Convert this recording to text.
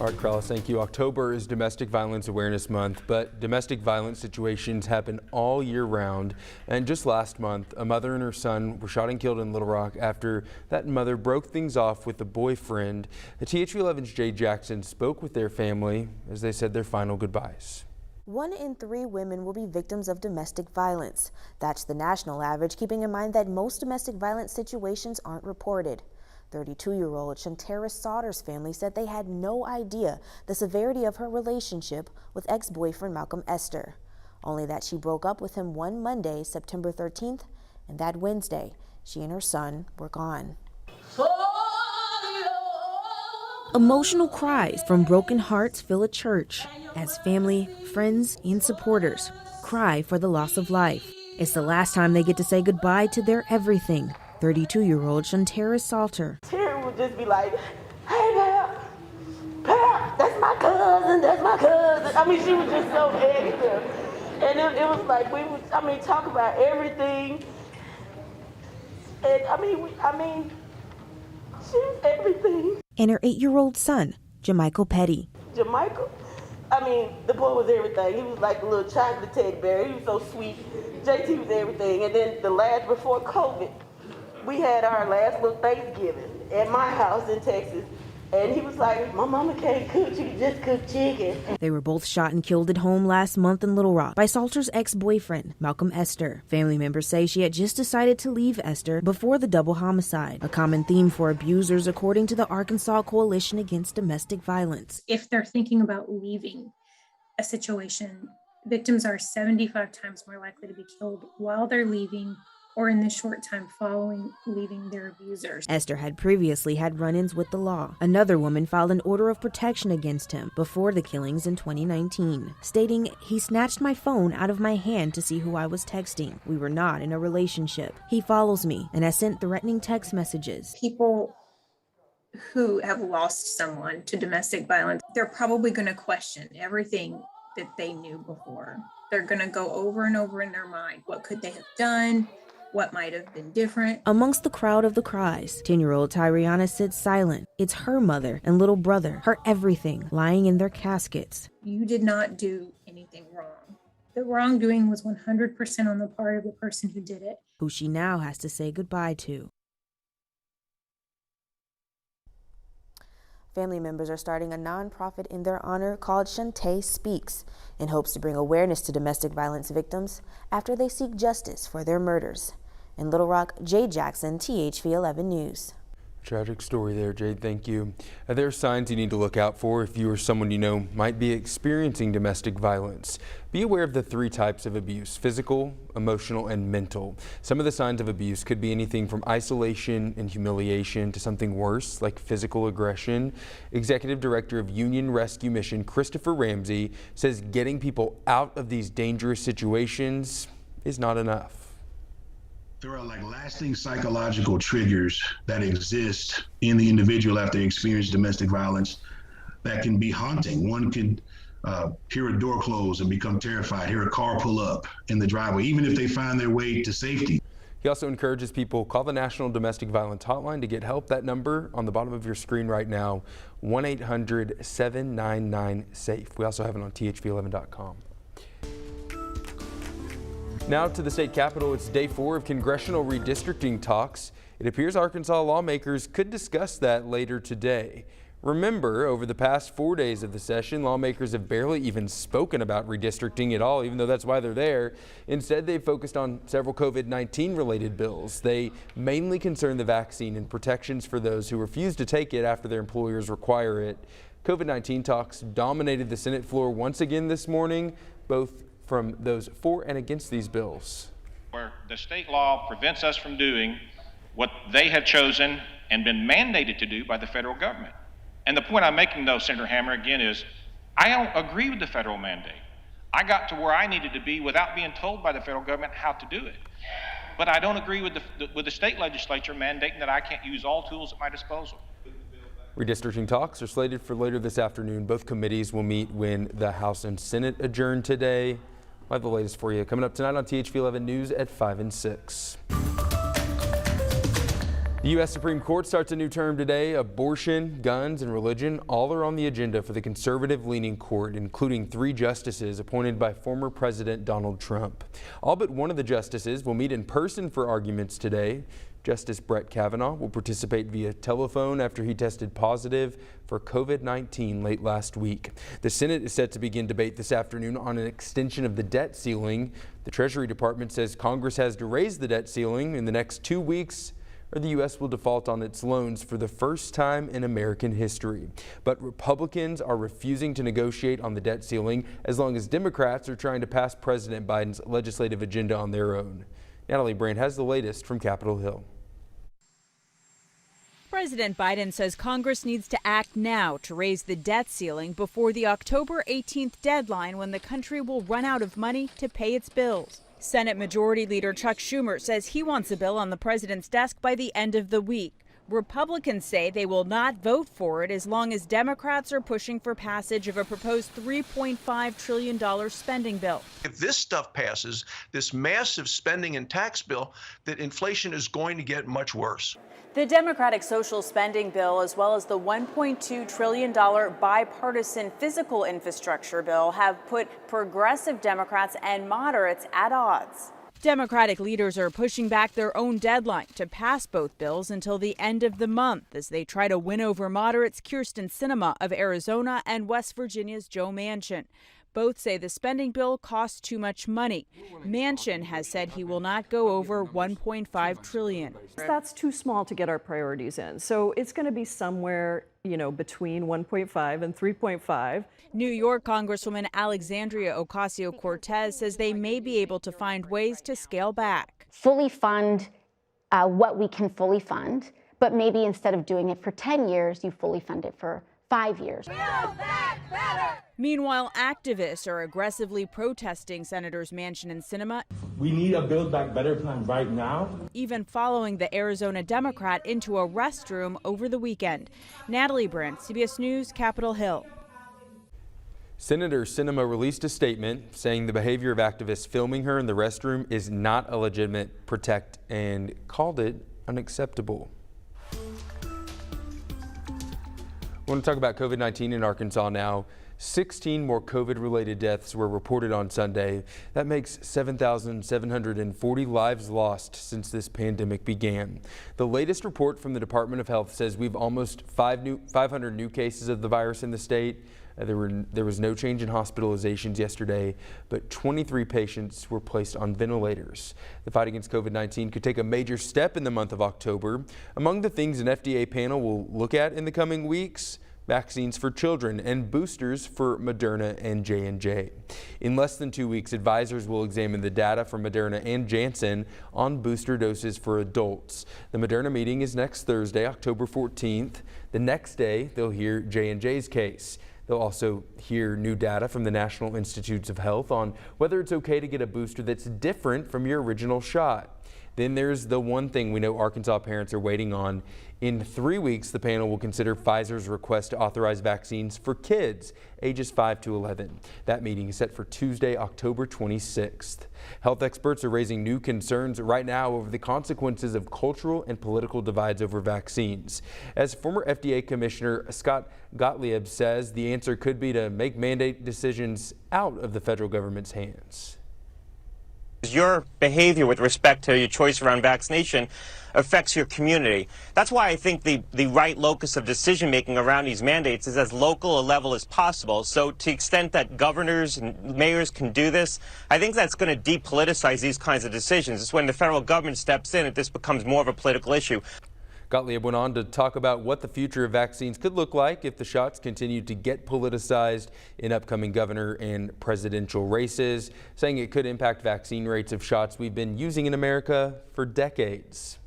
All right, Carlos, thank you. October is Domestic Violence Awareness Month, but domestic violence situations happen all year round. And just last month, a mother and her son were shot and killed in Little Rock after that mother broke things off with a boyfriend. The THV11's Jay Jackson spoke with their family as they said their final goodbyes. 1 in 3 women will be victims of domestic violence. That's the national average, keeping in mind that most domestic violence situations aren't reported. 32-year-old Shantara Sauter's family said they had no idea the severity of her relationship with ex-boyfriend Malcolm Esther. Only that she broke up with him one Monday, September 13th, and that Wednesday, she and her son were gone. Emotional cries from broken hearts fill a church as family, friends, and supporters cry for the loss of life. It's the last time they get to say goodbye to their everything. 32-year-old Shantara Sauter. Terry would just be like, hey, Pap, that's my cousin. I mean, she was just so negative. And it was like, we would, talk about everything. And she was everything. And her 8-year-old son, Jamichael Petty. Jamichael, the boy was everything. He was like a little chocolate teddy bear. He was so sweet. JT was everything. And then the last before COVID, we had our last little Thanksgiving at my house in Texas. And he was like, my mama can't cook, she can just cook chicken. They were both shot and killed at home last month in Little Rock by Sauter's ex-boyfriend, Malcolm Esther. Family members say she had just decided to leave Esther before the double homicide, a common theme for abusers according to the Arkansas Coalition Against Domestic Violence. If they're thinking about leaving a situation, victims are 75 times more likely to be killed while they're leaving or in the short time following leaving their abusers. Esther had previously had run-ins with the law. Another woman filed an order of protection against him before the killings in 2019, stating, "He snatched my phone out of my hand to see who I was texting. We were not in a relationship. He follows me and has sent threatening text messages." People who have lost someone to domestic violence, they're probably going to question everything that they knew before. They're going to go over and over in their mind, what could they have done? What might have been different? Amongst the crowd of the cries, 10-year-old Tyriana sits silent. It's her mother and little brother, her everything, lying in their caskets. You did not do anything wrong. The wrongdoing was 100% on the part of the person who did it, who she now has to say goodbye to. Family members are starting a nonprofit in their honor called Shantae Speaks in hopes to bring awareness to domestic violence victims after they seek justice for their murders. In Little Rock, Jay Jackson, THV11 News. Tragic story there, Jade. Thank you. There are signs you need to look out for if you or someone you know might be experiencing domestic violence. Be aware of the 3 types of abuse: physical, emotional, and mental. Some of the signs of abuse could be anything from isolation and humiliation to something worse, like physical aggression. Executive Director of Union Rescue Mission, Christopher Ramsey, says getting people out of these dangerous situations is not enough. There are lasting psychological triggers that exist in the individual after they experience domestic violence that can be haunting. One can hear a door close and become terrified, hear a car pull up in the driveway, even if they find their way to safety. He also encourages people call the National Domestic Violence Hotline to get help. That number on the bottom of your screen right now, 1-800-799-SAFE. We also have it on thv11.com. Now to the state capitol. It's day 4 of congressional redistricting talks. It appears Arkansas lawmakers could discuss that later today. Remember, over the past 4 days of the session, lawmakers have barely even spoken about redistricting at all, even though that's why they're there. Instead, they've focused on several COVID-19 related bills. They mainly concern the vaccine and protections for those who refuse to take it after their employers require it. COVID-19 talks dominated the Senate floor once again this morning, both from those for and against these bills. Where the state law prevents us from doing what they have chosen and been mandated to do by the federal government. And the point I'm making, though, Senator Hammer, again, is I don't agree with the federal mandate. I got to where I needed to be without being told by the federal government how to do it. But I don't agree with the state legislature mandating that I can't use all tools at my disposal. Redistricting talks are slated for later this afternoon. Both committees will meet when the House and Senate adjourn today. We'll have the latest for you coming up tonight on THV11 News at 5 and 6. The U.S. Supreme Court starts a new term today. Abortion, guns, and religion all are on the agenda for the conservative-leaning court, including 3 justices appointed by former President Donald Trump. All but one of the justices will meet in person for arguments today. Justice Brett Kavanaugh will participate via telephone after he tested positive for COVID-19 late last week. The Senate is set to begin debate this afternoon on an extension of the debt ceiling. The Treasury Department says Congress has to raise the debt ceiling in the next 2 weeks, or the U.S. will default on its loans for the first time in American history. But Republicans are refusing to negotiate on the debt ceiling as long as Democrats are trying to pass President Biden's legislative agenda on their own. Natalie Brandt has the latest from Capitol Hill. President Biden says Congress needs to act now to raise the debt ceiling before the October 18th deadline, when the country will run out of money to pay its bills. Senate Majority Leader Chuck Schumer says he wants a bill on the president's desk by the end of the week. Republicans say they will not vote for it as long as Democrats are pushing for passage of a proposed $3.5 trillion spending bill. If this stuff passes, this massive spending and tax bill, that inflation is going to get much worse. The Democratic social spending bill, as well as the $1.2 trillion bipartisan physical infrastructure bill, have put progressive Democrats and moderates at odds. Democratic leaders are pushing back their own deadline to pass both bills until the end of the month as they try to win over moderates Kyrsten Sinema of Arizona and West Virginia's Joe Manchin. Both say the spending bill costs too much money. Manchin has said he will not go over $1.5 trillion. That's too small to get our priorities in. So it's going to be somewhere, between 1.5 and 3.5. New York Congresswoman Alexandria Ocasio-Cortez says they may be able to find ways to scale back. Fully fund what we can fully fund, but maybe instead of doing it for 10 years, you fully fund it for 5 years. Build back better. Meanwhile, activists are aggressively protesting Senators Manchin and Sinema. We need a Build Back Better plan right now. Even following the Arizona Democrat into a restroom over the weekend. Natalie Brandt, CBS News, Capitol Hill. Senator Sinema released a statement saying the behavior of activists filming her in the restroom is not a legitimate protest and called it unacceptable. I want to talk about COVID-19 in Arkansas now. 16 more COVID-related deaths were reported on Sunday. That makes 7,740 lives lost since this pandemic began. The latest report from the Department of Health says we've almost 500 new cases of the virus in the state. There was no change in hospitalizations yesterday, but 23 patients were placed on ventilators. The fight against COVID-19 could take a major step in the month of October. Among the things an FDA panel will look at in the coming weeks: vaccines for children and boosters for Moderna and J&J. In less than 2 weeks, advisors will examine the data from Moderna and Janssen on booster doses for adults. The Moderna meeting is next Thursday, October 14th. The next day, they'll hear J&J's case. They'll also hear new data from the National Institutes of Health on whether it's okay to get a booster that's different from your original shot. Then there's the one thing we know Arkansas parents are waiting on. In 3 weeks, the panel will consider Pfizer's request to authorize vaccines for kids ages 5 to 11. That meeting is set for Tuesday, October 26th. Health experts are raising new concerns right now over the consequences of cultural and political divides over vaccines. As former FDA Commissioner Scott Gottlieb says, the answer could be to make mandate decisions out of the federal government's hands. Your behavior with respect to your choice around vaccination affects your community. That's why I think the right locus of decision making around these mandates is as local a level as possible. So to the extent that governors and mayors can do this, I think that's going to depoliticize these kinds of decisions. It's when the federal government steps in that this becomes more of a political issue. Gottlieb went on to talk about what the future of vaccines could look like if the shots continue to get politicized in upcoming governor and presidential races, saying it could impact vaccine rates of shots we've been using in America for decades.